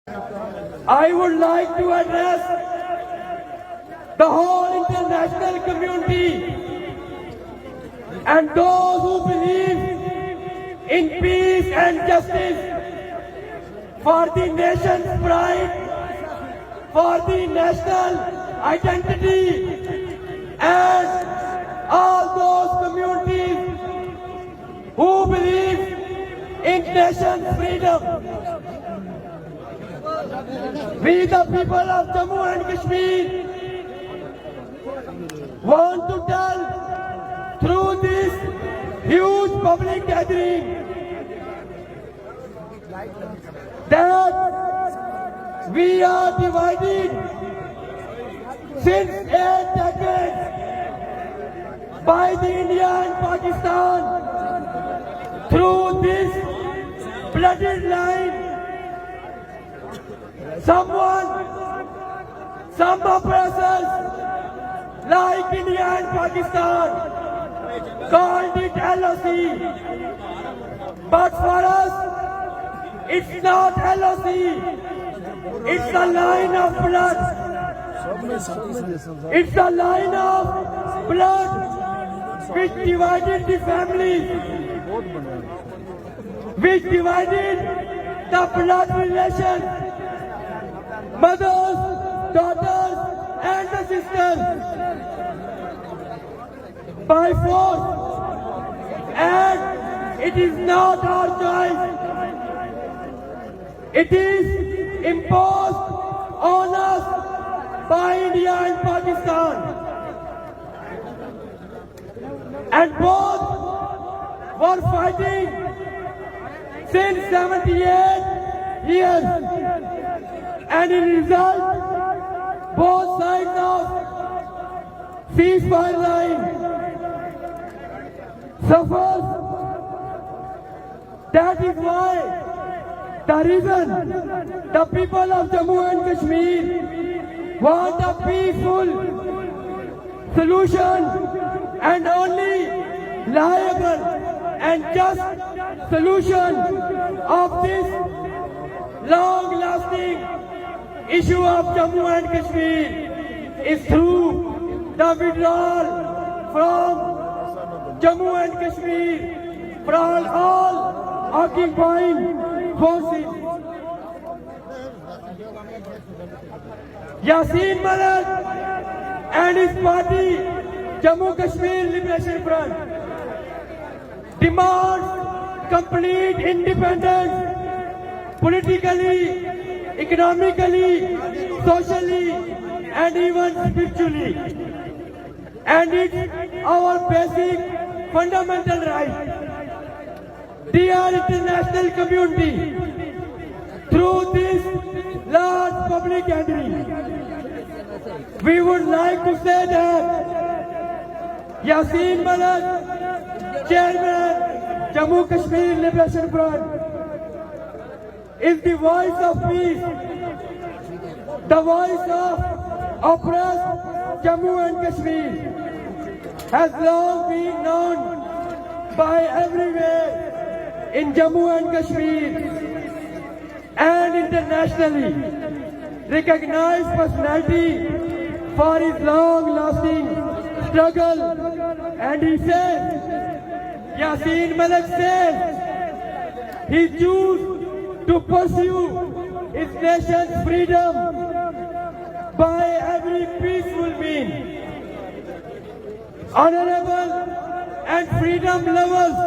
I would like to address the whole international community and those who believe in peace and justice for the nation's pride, for the national identity, and all those communities who believe in nation's freedom. We, the people of Jammu and Kashmir, want to tell through this huge public gathering that we are divided since 8 decades by the India and Pakistan through this blooded line. Some oppressors like India and Pakistan called it LOC. But for us, it's not LOC. It's a line of blood. It's a line of blood which divided the families, which divided the blood relations, mothers, daughters, and the sisters by force. And it is not our choice. It is imposed on us by India and Pakistan. And both were fighting since 78 years. And in result, both sides of ceasefire line suffers. That is why the reason the people of Jammu and Kashmir want a peaceful solution and only liable and just solution of this long-lasting issue of Jammu and Kashmir is through the withdrawal from Jammu and Kashmir from all occupying forces. Yassin Malak and his party, Jammu Kashmir Liberation Front, demands complete independence politically, economically, socially, and even spiritually. And it's our basic fundamental right. Dear international community, through this large public gathering, we would like to say that Yassin Malak, Chairman, Jammu Kashmir Liberation Front, is the voice of peace, the voice of oppressed Jammu and Kashmir, has long been known by everywhere in Jammu and Kashmir and internationally, recognized personality for his long-lasting struggle. And he says, Yassin Malak says, he chose to pursue his nation's freedom by every peaceful means. Honorable and freedom lovers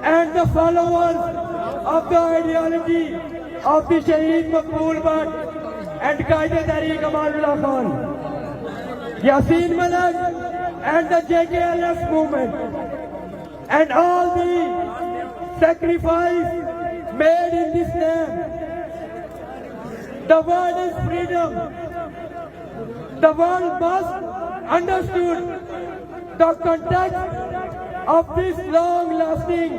and the followers of the ideology of the Shaheed Maqbool Bhatt and Qaeda-Tariq Amanullah Khan, Yassin Malak and the JKLF movement, and all the sacrifice made in this name. The word is freedom. The world must understand the context of this long-lasting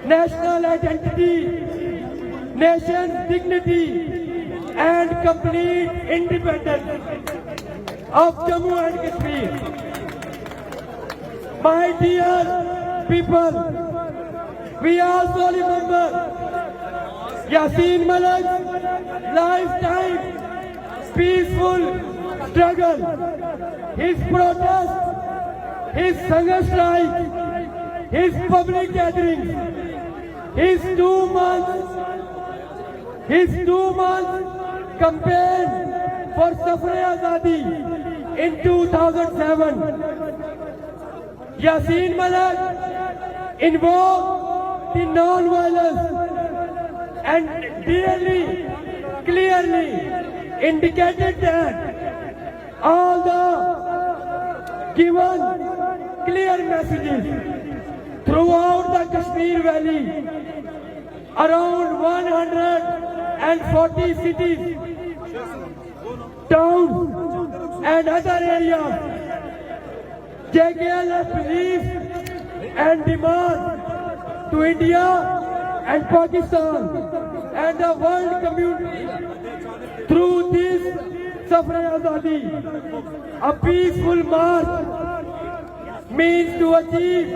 national identity, nation's dignity, and complete independence of Jammu and Kashmir. My dear people, we also remember Yasin Malik's lifetime peaceful struggle, his protest, his Hunger strike, his public gatherings, his 2 months campaign for Safre Azadi in 2007. Yasin Malik invoked the non-violence and clearly indicated that all the given clear messages throughout the Kashmir Valley, around 140 cities, towns and other areas, JKLF believes and demands to India and Pakistan and the world community through this Safre Azadi, a peaceful march means to achieve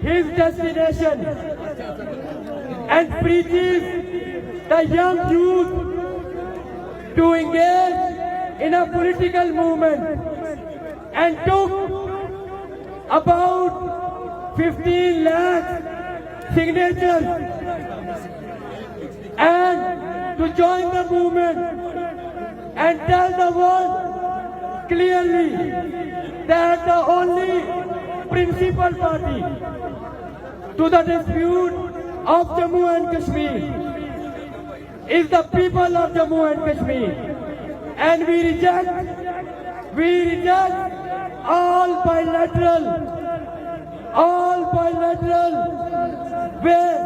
his destination and preaches the young youth to engage in a political movement and took about 15 lakh signatures and to join the movement and tell the world clearly that the only principal party to the dispute of Jammu and Kashmir is the people of Jammu and Kashmir, and we reject all bilateral ways,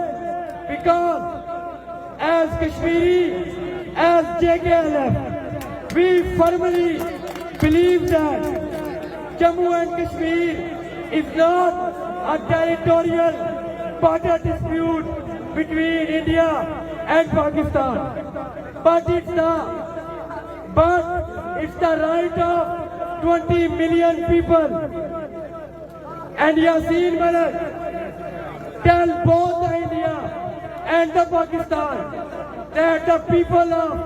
because as Kashmiri, as JKLF, we firmly believe that Jammu and Kashmir is not a territorial border dispute between India and Pakistan, but it's the right of 20 million people. And Yasin Malik tell both the India and the Pakistan that the people of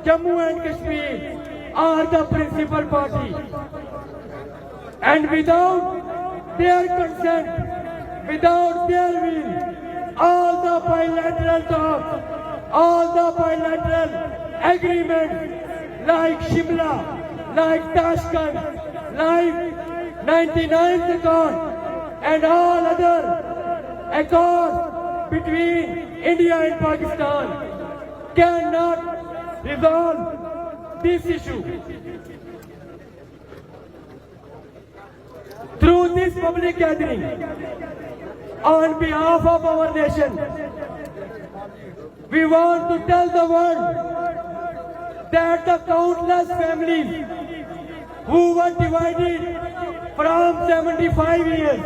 Jammu and Kashmir are the principal party, and without their consent, without their will, all the bilateral talks, all the bilateral agreements like Shimla, like Tashkent, like 99th Accord, and all other accords between India and Pakistan cannot resolve this issue. Through this public gathering, on behalf of our nation, we want to tell the world that the countless families who were divided from 75 years,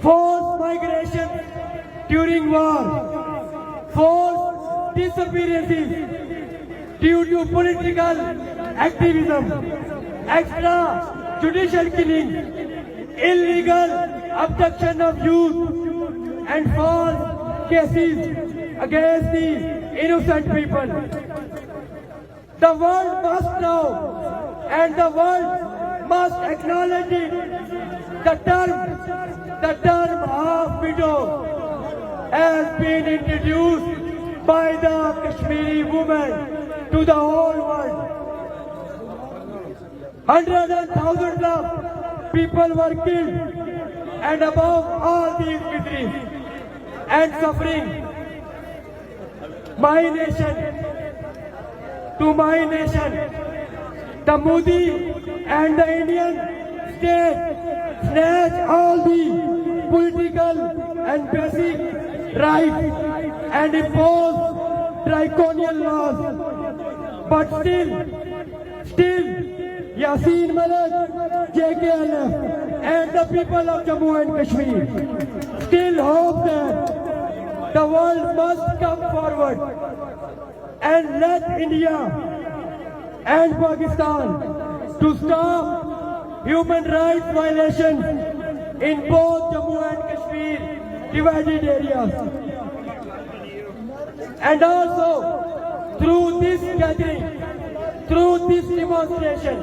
forced migration during war, forced disappearances due to political activism, extrajudicial killings, illegal abduction of youth, and false cases against the innocent people. The world must know, and the world must acknowledge it. The term half widow has been introduced by the Kashmiri women to the whole world. Hundreds and thousands of people were killed, and above all these miseries and suffering, my nation, the Modi and the Indian state snatch all the political and basic rights and impose draconian laws. But still, Yasin Malik, JKLF, and the people of Jammu and Kashmir still hope that the world must come forward and let India and Pakistan to stop human rights violations in both Jammu and Kashmir divided areas. And also, through this gathering, through this demonstration,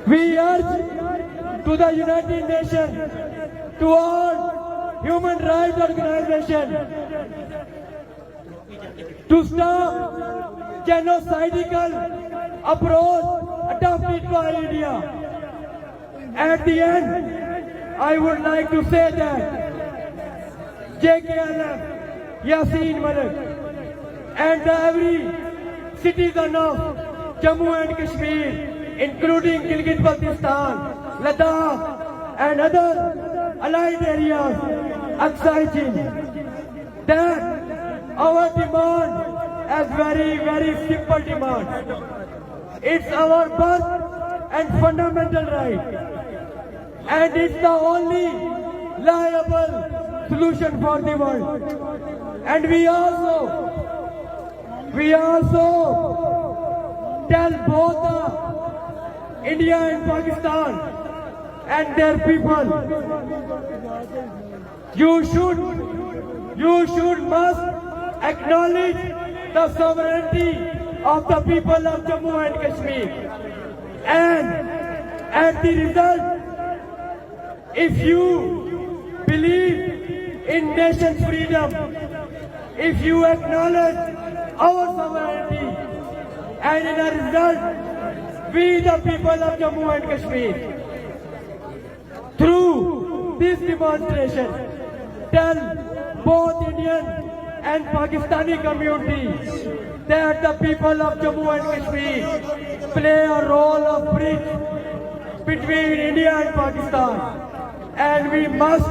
we urge to the United Nations, to all human rights organizations, to stop genocidal approach adopted by India. At the end, I would like to say that JKLF, Yasin Malik, and every citizen of Jammu and Kashmir, including Gilgit-Baltistan, Ladakh, and other allied areas, acknowledging that our demand is very simple demand. It's our birth and fundamental right, and it's the only liable solution for the world. And we also tell both the India and Pakistan and their people, you should must acknowledge the sovereignty of the people of Jammu and Kashmir. And at the result, if you believe in nation's freedom, if you acknowledge our sovereignty, and in a result, we the people of Jammu and Kashmir, through this demonstration, tell both Indian and Pakistani community that the people of Jammu and Kashmir play a role of bridge between India and Pakistan. And we must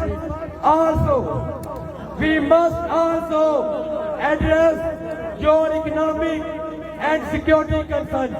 also address your economic and security concerns.